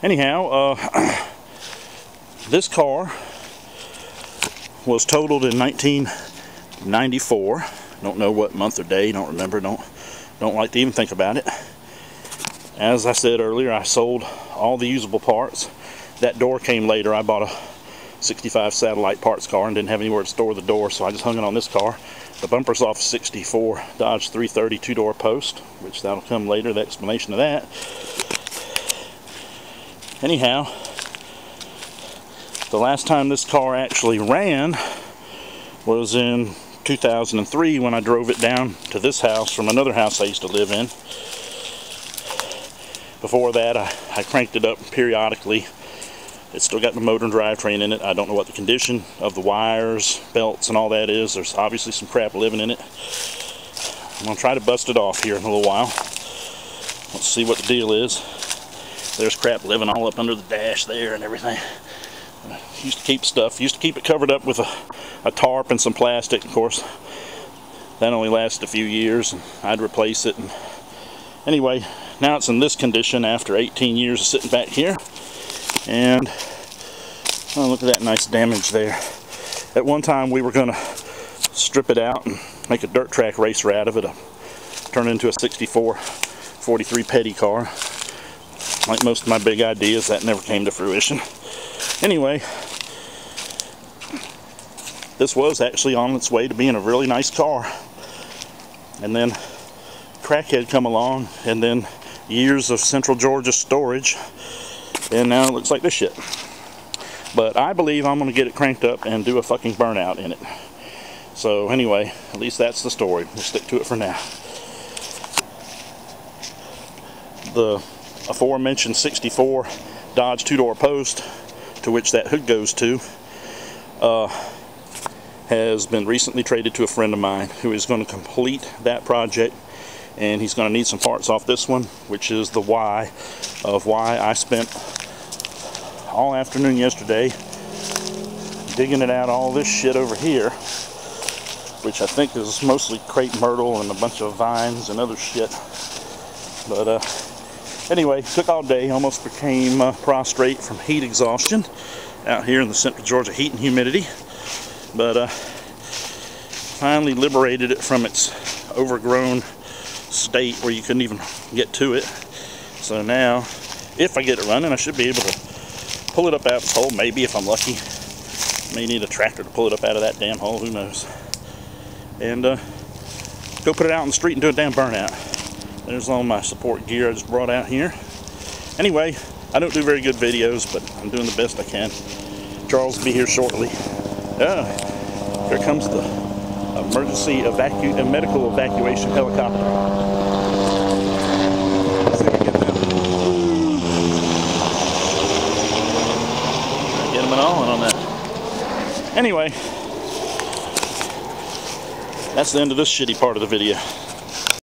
Anyhow, this car was totaled in 1994. Don't know what month or day, don't remember, don't like to even think about it. As I said earlier, I sold all the usable parts. That door came later. I bought a 65 satellite parts car and didn't have anywhere to store the door, so I just hung it on this car. The bumper's off 64 Dodge 330 two-door post, which that'll come later, the explanation of that. Anyhow, the last time this car actually ran was in 2003 when I drove it down to this house from another house I used to live in. Before that, I cranked it up periodically. It's still got the motor and drivetrain in it. I don't know what the condition of the wires, belts, and all that is. There's obviously some crap living in it. I'm going to try to bust it off here in a little while. Let's see what the deal is. There's crap living all up under the dash there and everything. Used to keep it covered up with a tarp and some plastic. Of course, that only lasted a few years, and I'd replace it. And anyway, now it's in this condition after 18 years of sitting back here. And oh, look at that nice damage there. At one time we were going to strip it out and make a dirt track racer out of it, turn it into a 64 43 petty car. Like most of my big ideas, that never came to fruition. Anyway, this was actually on its way to being a really nice car. And then crackhead come along, and then years of Central Georgia storage, and now it looks like this shit. But I believe I'm going to get it cranked up and do a fucking burnout in it. So anyway, at least that's the story. We'll stick to it for now. The aforementioned 64 Dodge two-door post, to which that hood goes to, has been recently traded to a friend of mine who is going to complete that project, and he's going to need some parts off this one, which is the why of why I spent all afternoon yesterday digging it out, all this shit over here, which I think is mostly crepe myrtle and a bunch of vines and other shit. But anyway, took all day, almost became prostrate from heat exhaustion out here in the Central Georgia heat and humidity. But finally liberated it from its overgrown state where you couldn't even get to it. So now, if I get it running, I should be able to pull it up out of its hole. Maybe, if I'm lucky. May need a tractor to pull it up out of that damn hole, who knows. And go put it out on the street and do a damn burnout. There's all my support gear I just brought out here. Anyway, I don't do very good videos, but I'm doing the best I can. Charles will be here shortly. Here comes the emergency medical evacuation helicopter. Let's see if we can get them. Get them on that. Anyway, that's the end of this shitty part of the video.